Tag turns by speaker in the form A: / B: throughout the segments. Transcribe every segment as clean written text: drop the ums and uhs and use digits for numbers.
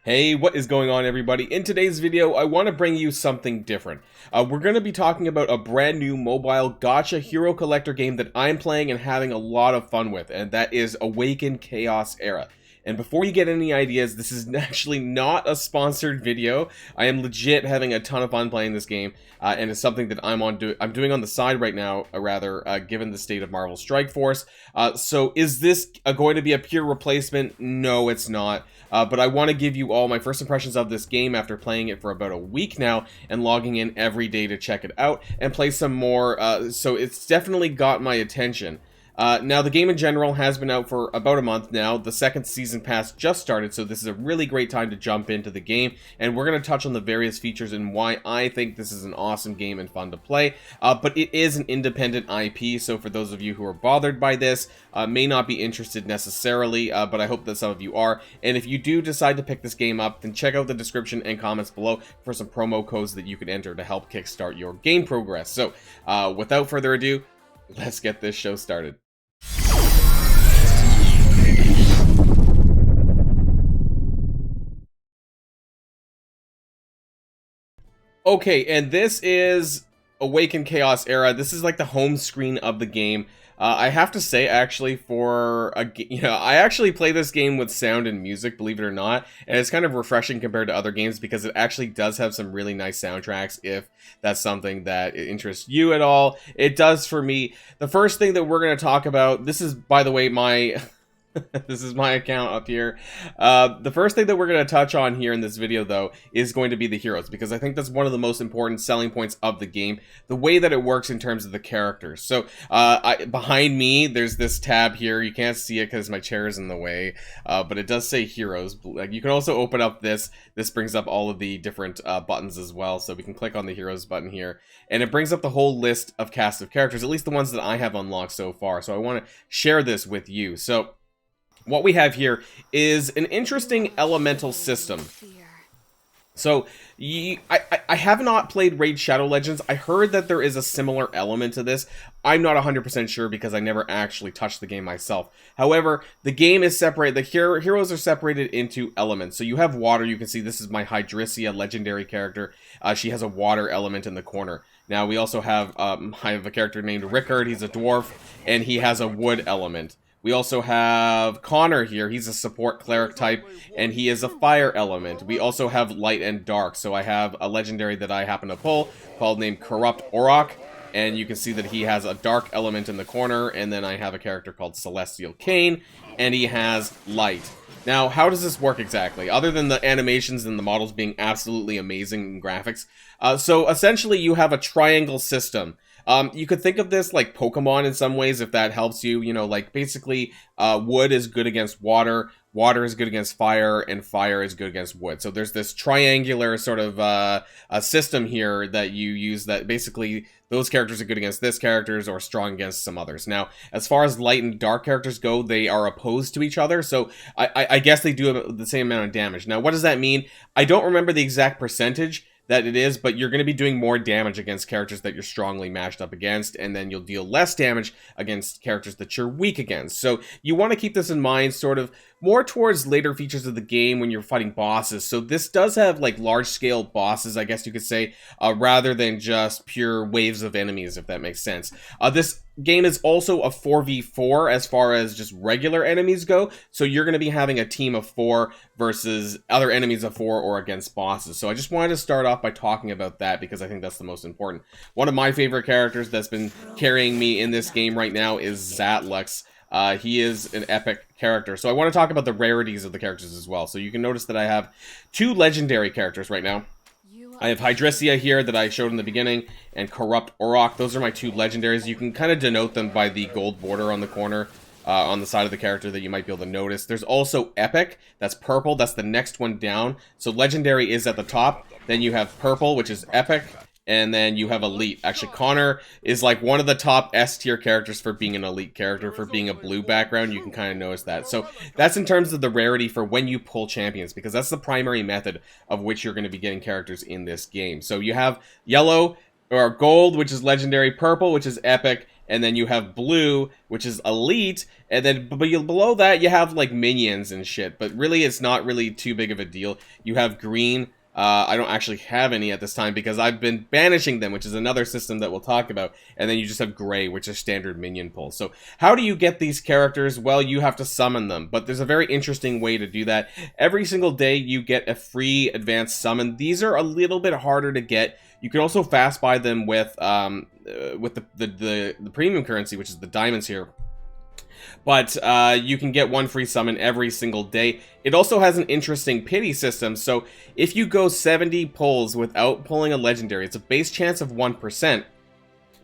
A: Hey, what is going on, everybody? In today's video, I want to bring you something different. We're going to be talking about a brand new mobile Gacha Hero Collector game that I'm playing and having a lot of fun with, and that is Awaken Chaos Era. And before you get any ideas, this is actually not a sponsored video. I am legit having a ton of fun playing this game, and it's something that I'm doing on the side right now, given the state of Marvel Strike Force. So is this going to be a pure replacement? No, it's not. But I want to give you all my first impressions of this game after playing it for about a week now and logging in every day to check it out and play some more. So it's definitely got my attention. Now, the game in general has been out for about a month now. The second season pass just started, so this is a really great time to jump into the game, and we're going to touch on the various features and why I think this is an awesome game and fun to play. But it is an independent IP, so for those of you who are bothered by this, may not be interested necessarily, but I hope that some of you are. And if you do decide to pick this game up, then check out the description and comments below for some promo codes that you can enter to help kickstart your game progress. So, without further ado, let's get this show started. Okay, and this is Awaken Chaos Era. This is like the home screen of the game. I have to say, actually, I actually play this game with sound and music, believe it or not, and it's kind of refreshing compared to other games because it actually does have some really nice soundtracks. If that's something that interests you at all, it does for me. The first thing that we're going to talk about, this is, by the way, my this is my account up here. The first thing that we're going to touch on here in this video, though, is going to be the heroes, because I think that's one of the most important selling points of the game, the way that it works in terms of the characters. So, behind me, there's this tab here. You can't see it because my chair is in the way, but it does say heroes. Like, you can also open up this. This brings up all of the different buttons as well, so we can click on the heroes button here, and it brings up the whole list of cast of characters, at least the ones that I have unlocked so far. So I want to share this with you. So what we have here is an interesting elemental system. So, I have not played Raid Shadow Legends. I heard that there is a similar element to this. I'm not 100% sure because I never actually touched the game myself. However, the game is separated. The heroes are separated into elements. So you have water. You can see this is my Hydricia legendary character. She has a water element in the corner. Now, we also have, I have a character named Rickard. He's a dwarf, and he has a wood element. We also have Connor here. He's a support cleric type, and he is a fire element. We also have light and dark. So I have a legendary that I happen to pull named Corrupt Auroch, and you can see that he has a dark element in the corner. And then I have a character called Celestial Cain, and he has light. Now, how does this work exactly? Other than the animations and the models being absolutely amazing in graphics. So essentially, you have a triangle system. You could think of this like Pokemon in some ways, if that helps you. You know, like basically wood is good against water, water is good against fire, and fire is good against wood. So there's this triangular sort of a system here that you use that basically those characters are good against this characters or strong against some others. Now, as far as light and dark characters go, they are opposed to each other. So I guess they do the same amount of damage. Now, what does that mean? I don't remember the exact percentage that it is, but you're going to be doing more damage against characters that you're strongly matched up against, and then you'll deal less damage against characters that you're weak against. So you want to keep this in mind sort of more towards later features of the game when you're fighting bosses. So this does have like large-scale bosses, I guess you could say, rather than just pure waves of enemies, if that makes sense. This game is also a 4v4 as far as just regular enemies go, so you're going to be having a team of 4 versus other enemies of 4 or against bosses. So I just wanted to start off by talking about that because I think that's the most important. One of my favorite characters that's been carrying me in this game right now is Zatlux. He is an epic character. So I want to talk about the rarities of the characters as well. So you can notice that I have 2 legendary characters right now. I have Hydricia here that I showed in the beginning, and Corrupt Auroch. Those are my 2 legendaries. You can kind of denote them by the gold border on the corner, on the side of the character that you might be able to notice. There's also Epic. That's purple. That's the next one down. So legendary is at the top. Then you have purple, which is Epic. And then you have Elite. Actually, Connor is like one of the top S tier characters for being an elite character, for being a blue background. You can kind of notice that. So that's in terms of the rarity for when you pull champions, because that's the primary method of which you're going to be getting characters in this game. So you have yellow, or gold, which is legendary, purple, which is epic, and then you have blue, which is elite, and then below that you have like minions and shit, but really it's not really too big of a deal. You have green. I don't actually have any at this time because I've been banishing them, which is another system that we'll talk about. And then you just have gray, which is standard minion pull. So how do you get these characters? Well, you have to summon them, but there's a very interesting way to do that. Every single day you get a free advanced summon. These are a little bit harder to get. You can also fast buy them with the premium currency, which is the diamonds here. But you can get one free summon every single day. It also has an interesting pity system, so if you go 70 pulls without pulling a legendary, it's a base chance of 1%,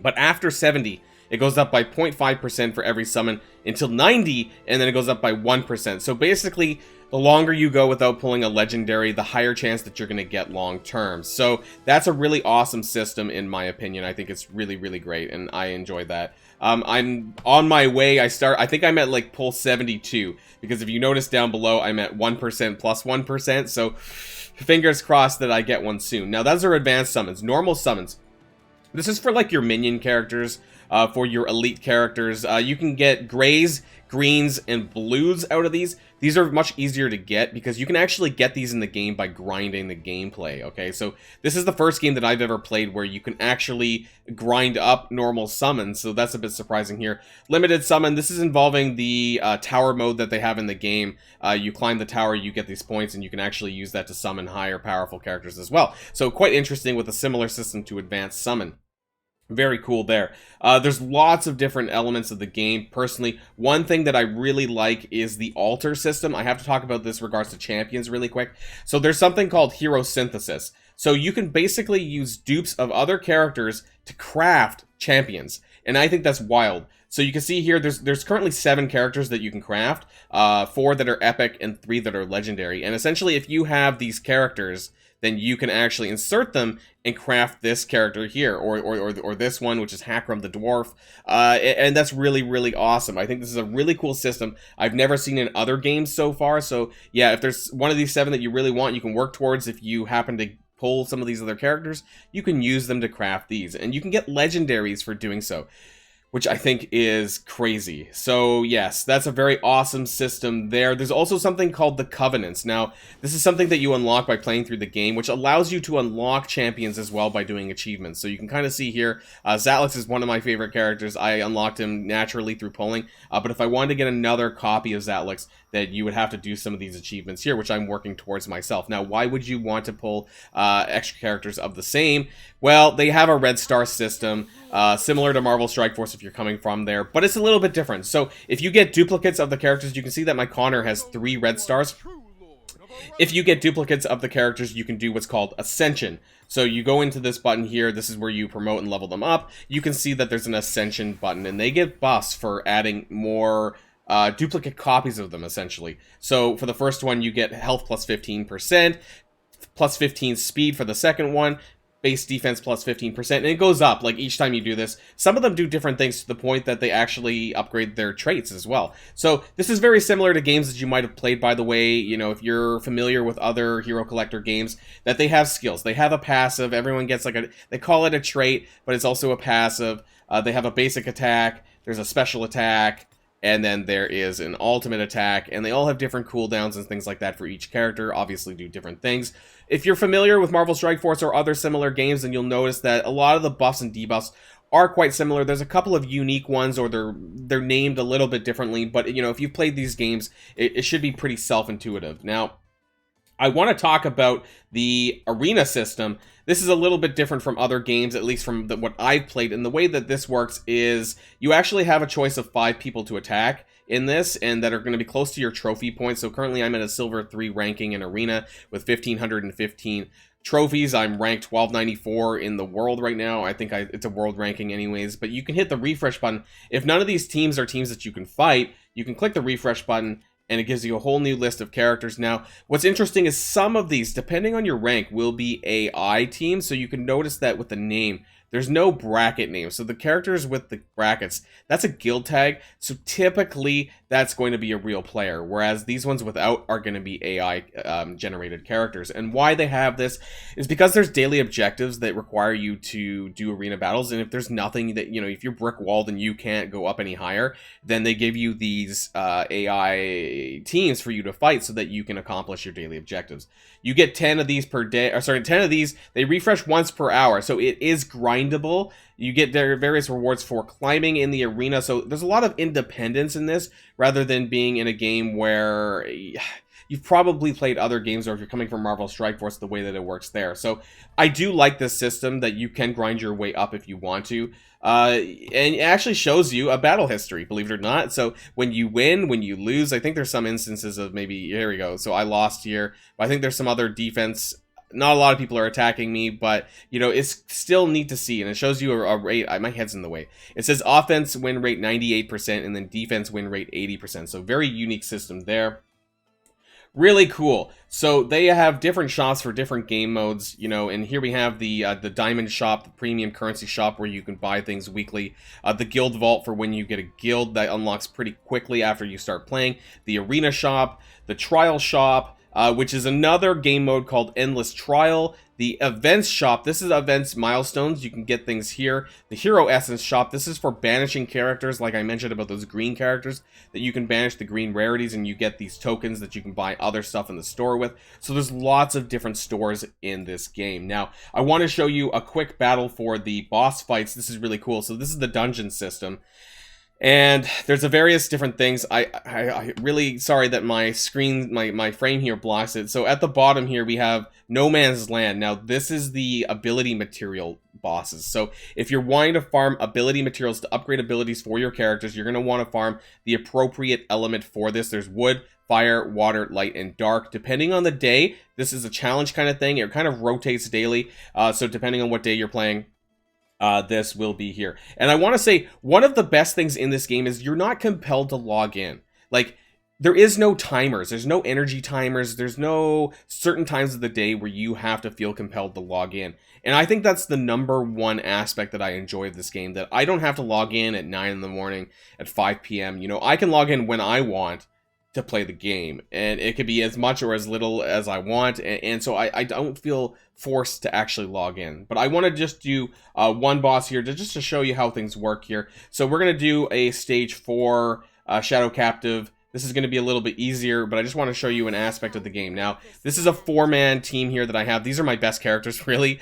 A: but after 70, it goes up by 0.5% for every summon until 90, and then it goes up by 1%. So basically, the longer you go without pulling a legendary, the higher chance that you're going to get long term. So that's a really awesome system in my opinion. I think it's really, really great, and I enjoy that. I'm on my way. I think I'm at like pull 72, because if you notice down below, I'm at 1% plus 1%, so fingers crossed that I get one soon. Now, those are advanced summons. Normal summons. This is for like your minion characters, for your elite characters. You can get grays, greens, and blues out of these. These are much easier to get because you can actually get these in the game by grinding the gameplay, okay? So this is the first game that I've ever played where you can actually grind up normal summons, so that's a bit surprising here. Limited summon, this is involving the tower mode that they have in the game. You climb the tower, you get these points, and you can actually use that to summon higher powerful characters as well. So quite interesting with a similar system to Advanced Summon. Very cool there. There's lots of different elements of the game. Personally, one thing that I really like is the altar system. I have to talk about this in regards to champions really quick. So there's something called hero synthesis. So you can basically use dupes of other characters to craft champions. And I think that's wild. So you can see here, there's currently 7 characters that you can craft. 4 that are epic and 3 that are legendary. And essentially, if you have these characters, then you can actually insert them and craft this character here, or this one, which is Hakram the Dwarf, and that's really, really awesome. I think this is a really cool system I've never seen in other games so far, so yeah, if there's one of these 7 that you really want, you can work towards. If you happen to pull some of these other characters, you can use them to craft these, and you can get legendaries for doing so, which I think is crazy. So yes, that's a very awesome system there. There's also something called the Covenants. Now, this is something that you unlock by playing through the game, which allows you to unlock champions as well by doing achievements. So you can kind of see here, Zatlix is one of my favorite characters. I unlocked him naturally through pulling, but if I wanted to get another copy of Zatlix, that you would have to do some of these achievements here, which I'm working towards myself. Now, why would you want to pull extra characters of the same? Well, they have a red star system, similar to Marvel Strike Force if you're coming from there, but it's a little bit different. So if you get duplicates of the characters, you can see that my Connor has 3 red stars. If you get duplicates of the characters, you can do what's called Ascension. So you go into this button here, this is where you promote and level them up. You can see that there's an Ascension button, and they get buffs for adding more duplicate copies of them, essentially. So for the first one, you get health plus 15%, plus 15 speed for the second one, base defense plus 15%, and it goes up, like, each time you do this. Some of them do different things to the point that they actually upgrade their traits as well. So this is very similar to games that you might have played, by the way, you know, if you're familiar with other Hero Collector games, that they have skills. They have a passive, everyone gets like a, they call it a trait, but it's also a passive. They have a basic attack, there's a special attack, and then there is an ultimate attack, and they all have different cooldowns and things like that for each character, obviously do different things. If you're familiar with Marvel Strike Force or other similar games, then you'll notice that a lot of the buffs and debuffs are quite similar. There's a couple of unique ones, or they're named a little bit differently, but you know, if you've played these games, it should be pretty self-intuitive. Now, I want to talk about the arena system. This is a little bit different from other games, at least from what I've played, and the way that this works is you actually have a choice of 5 people to attack in this, and that are going to be close to your trophy points. So currently I'm at a silver 3 ranking in arena with 1,515 trophies. I'm ranked 1294 in the world right now. I think it's a world ranking anyways, but you can hit the refresh button. If none of these teams are teams that you can fight, you can click the refresh button, and it gives you a whole new list of characters. Now, what's interesting is some of these, depending on your rank, will be AI teams, so you can notice that with the name, there's no bracket name. So the characters with the brackets, that's a guild tag. So typically that's going to be a real player, whereas these ones without are going to be AI generated characters. And why they have this is because there's daily objectives that require you to do arena battles. And if there's nothing that, you know, if you're brick walled and you can't go up any higher, then they give you these AI teams for you to fight so that you can accomplish your daily objectives. You get 10 of these per day, or sorry, 10 of these, they refresh once per hour, so it is grindable. You get various rewards for climbing in the arena, so there's a lot of independence in this, rather than being in a game where you've probably played other games, or if you're coming from Marvel Strike Force, the way that it works there. So I do like this system that you can grind your way up if you want to. And it actually shows you a battle history, believe it or not. So when you win, when you lose, I think there's some instances of maybe, here we go, so I lost here, but I think there's some other defense. Not a lot of people are attacking me, but, you know, it's still neat to see, and it shows you a rate. My head's in the way. It says offense win rate 98%, and then defense win rate 80%, so very unique system there. Really cool. So they have different shops for different game modes, you know, and here we have the diamond shop, the premium currency shop where you can buy things weekly, the guild vault for when you get a guild that unlocks pretty quickly after you start playing, the arena shop, the trial shop, which is another game mode called Endless Trial. The events shop, this is events milestones, you can get things here. The hero essence shop, this is for banishing characters, like I mentioned about those green characters, that you can banish the green rarities and you get these tokens that you can buy other stuff in the store with. So there's lots of different stores in this game. Now, I want to show you a quick battle for the boss fights. This is really cool. So this is the dungeon system. And there's a various different things. I really sorry that my screen, my frame here blocks it. So at the bottom here, we have No Man's Land. Now, this is the ability material bosses. So if you're wanting to farm ability materials to upgrade abilities for your characters, you're going to want to farm the appropriate element for this. There's wood, fire, water, light, and dark. Depending on the day, this is a challenge kind of thing. It kind of rotates daily. So depending on what day you're playing, this will be here. And I want to say, one of the best things in this game is you're not compelled to log in. Like, there is no timers. There's no energy timers. There's no certain times of the day where you have to feel compelled to log in. And I think that's the #1 aspect that I enjoy of this game, that I don't have to log in at 9 in the morning, at 5 p.m. You know, I can log in when I want to play the game, and it could be as much or as little as I want, and so I don't feel forced to actually log in. But I want to just do one boss here just to show you how things work here. So we're going to do a stage 4 Shadow Captive. This is going to be a little bit easier, but I just want to show you an aspect of the game. Now, this is a 4-man team here that I have. These are my best characters, really.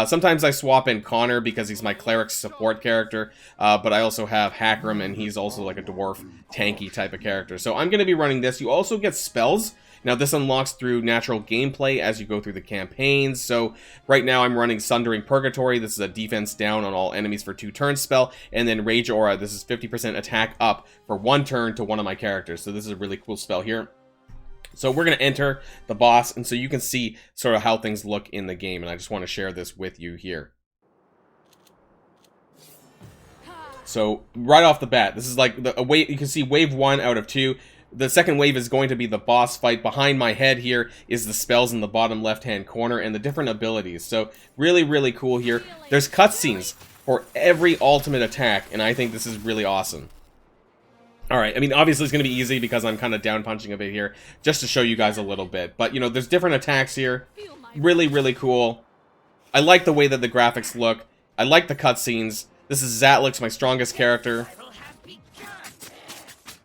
A: Sometimes I swap in Connor because he's my cleric support character, but I also have Hackram, and he's also like a dwarf, tanky type of character. So I'm going to be running this. You also get spells. Now, this unlocks through natural gameplay as you go through the campaigns. So right now I'm running Sundering Purgatory. This is a defense down on all enemies for 2 turns spell. And then Rage Aura. This is 50% attack up for 1 turn to one of my characters. So this is a really cool spell here. So we're going to enter the boss, and so you can see sort of how things look in the game. And I just want to share this with you here. So right off the bat, this is like you can see wave 1 out of 2. The second wave is going to be the boss fight. Behind my head here is the spells in the bottom left-hand corner and the different abilities. So really, really cool here. There's cutscenes for every ultimate attack, and I think this is really awesome. Alright, I mean, obviously it's going to be easy because I'm kind of down punching a bit here, just to show you guys a little bit. But, you know, there's different attacks here. Really, really cool. I like the way that the graphics look. I like the cutscenes. This is Zatlix, my strongest character.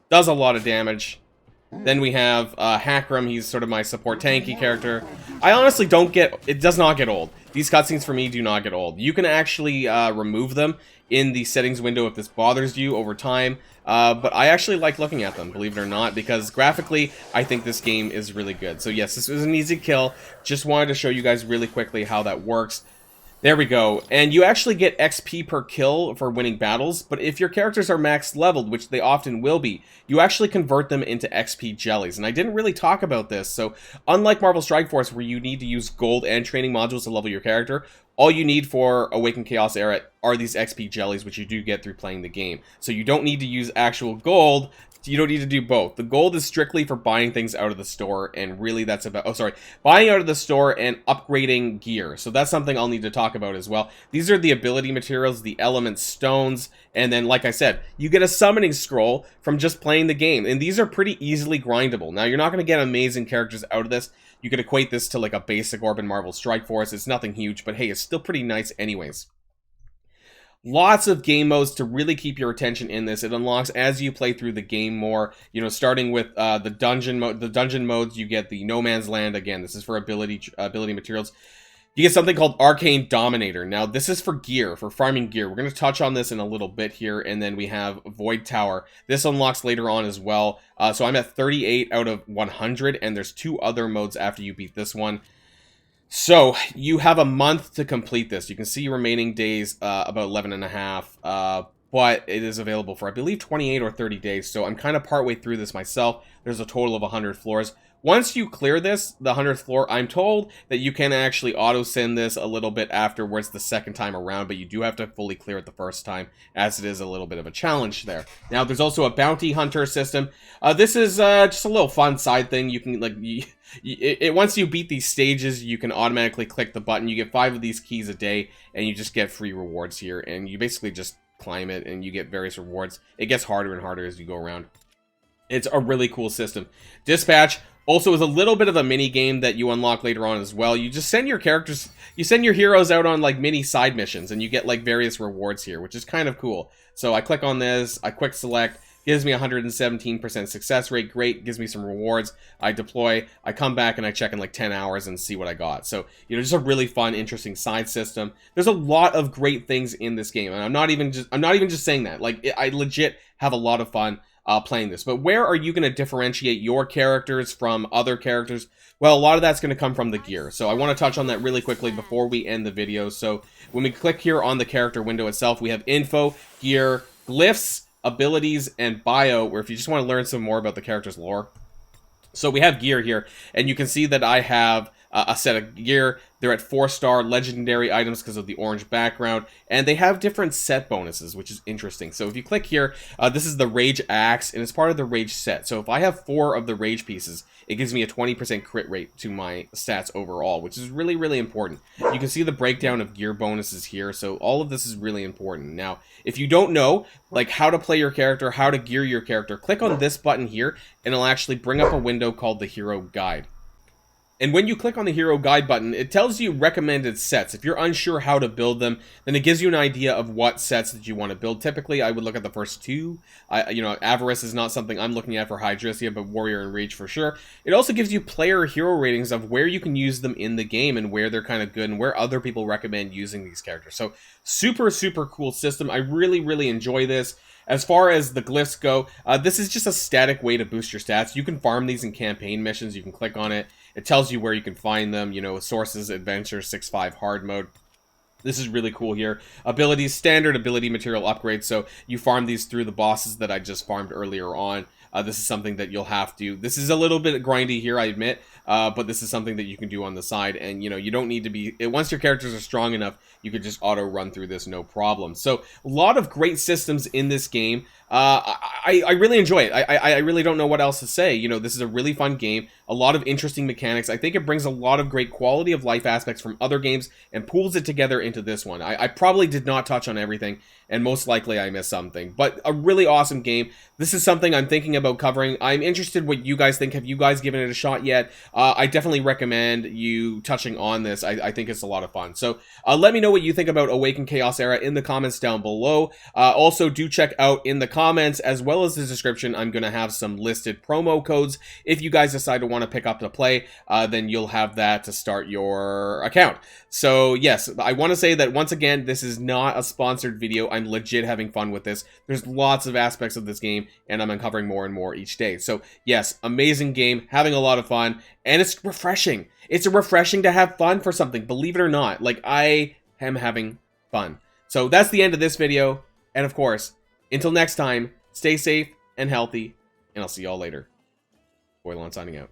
A: Does a lot of damage. Then we have Hackram. He's sort of my support tanky character. I honestly don't get... It does not get old. These cutscenes for me do not get old. You can actually remove them in the settings window if this bothers you over time. But I actually like looking at them, believe it or not, because graphically, I think this game is really good. So yes, this was an easy kill. Just wanted to show you guys really quickly how that works. There we go. And you actually get XP per kill for winning battles, but if your characters are max leveled, which they often will be, you actually convert them into XP jellies. And I didn't really talk about this, so unlike Marvel Strike Force, where you need to use gold and training modules to level your character, all you need for Awaken Chaos Era are these XP jellies, which you do get through playing the game. So you don't need to use actual gold So you don't need to do both. The gold is strictly for buying things out of the store, and really that's about, oh sorry, buying out of the store and upgrading gear. So that's something I'll need to talk about as well. These are the ability materials, the element stones, and then like I said, you get a summoning scroll from just playing the game, and these are pretty easily grindable. Now you're not going to get amazing characters out of this. You could equate this to like a basic Orb and Marvel Strike Force. It's nothing huge, but hey, it's still pretty nice anyways. Lots of game modes to really keep your attention in this. It unlocks as you play through the game more. You know, starting with the dungeon mode. The dungeon modes, you get the No Man's Land. Again, this is for ability materials. You get something called Arcane Dominator. Now, this is for gear, for farming gear. We're going to touch on this in a little bit here. And then we have Void Tower. This unlocks later on as well. So I'm at 38 out of 100. And there's 2 other modes after you beat this one. So, you have a month to complete this. You can see remaining days, about 11 and a half, but it is available for, I believe, 28 or 30 days, so I'm kind of partway through this myself. There's a total of 100 floors. Once you clear this, the 100th floor, I'm told that you can actually auto-send this a little bit afterwards the second time around, but you do have to fully clear it the first time, as it is a little bit of a challenge there. Now, there's also a bounty hunter system. This is just a little fun side thing. You can, like, once you beat these stages, you can automatically click the button. You get 5 of these keys a day, and you just get free rewards here, and you basically just climb it, and you get various rewards. It gets harder and harder as you go around. It's a really cool system. Dispatch also is a little bit of a mini game that you unlock later on as well. You just send your characters, you send your heroes out on like mini side missions, and you get like various rewards here, which is kind of cool. So I click on this, I quick select, gives me 117% success rate, great, gives me some rewards. I deploy, I come back and I check in like 10 hours and see what I got. So, you know, just a really fun, interesting side system. There's a lot of great things in this game, and I'm not even just saying that. Like, I legit have a lot of fun playing this. But where are you going to differentiate your characters from other characters? Well, a lot of that's going to come from the gear. So I want to touch on that really quickly before we end the video. So when we click here on the character window itself, we have info, gear, glyphs, abilities, and bio, where if you just want to learn some more about the character's lore. So we have gear here, and you can see that I have a set of gear. They're at 4-star legendary items because of the orange background, and they have different set bonuses, which is interesting. So if you click here, this is the Rage Axe, and it's part of the Rage set. So if I have 4 of the Rage pieces, it gives me a 20% crit rate to my stats overall, which is really, really important. You can see the breakdown of gear bonuses here, so all of this is really important. Now, if you don't know, like, how to play your character, how to gear your character, click on this button here, and it'll actually bring up a window called the Hero Guide. And when you click on the Hero Guide button, it tells you recommended sets. If you're unsure how to build them, then it gives you an idea of what sets that you want to build. Typically, I would look at the first 2. You know, Avarice is not something I'm looking at for Hydrisia, but Warrior and Rage for sure. It also gives you player hero ratings of where you can use them in the game and where they're kind of good and where other people recommend using these characters. So, super, super cool system. I really, really enjoy this. As far as the glyphs go, this is just a static way to boost your stats. You can farm these in campaign missions. You can click on it. It tells you where you can find them, you know, sources, adventure, 6.5 hard mode. This is really cool here. Abilities, standard ability material upgrades. So you farm these through the bosses that I just farmed earlier on. This is something that you'll have to. This is a little bit grindy here, I admit, but this is something that you can do on the side. And, you know, you don't need to be... Once your characters are strong enough, you could just auto-run through this, no problem. So, a lot of great systems in this game. I really enjoy it. I really don't know what else to say. You know, this is a really fun game. A lot of interesting mechanics. I think it brings a lot of great quality of life aspects from other games and pulls it together into this one. I probably did not touch on everything, and most likely I missed something. But a really awesome game. This is something I'm thinking about covering. I'm interested what you guys think. Have you guys given it a shot yet? I definitely recommend you touching on this. I think it's a lot of fun. So let me know what you think about Awaken Chaos Era in the comments down below. Also, do check out in the comments as well as the description. I'm going to have some listed promo codes. If you guys decide to want to pick up to play, then you'll have that to start your account. So yes, I want to say that once again, this is not a sponsored video. I'm legit having fun with this. There's lots of aspects of this game, and I'm uncovering more and more each day. So yes, amazing game, having a lot of fun, and it's refreshing. It's refreshing to have fun for something, believe it or not. Like, I am having fun. So that's the end of this video, and of course, until next time, stay safe and healthy, and I'll see y'all later. Boilon signing out.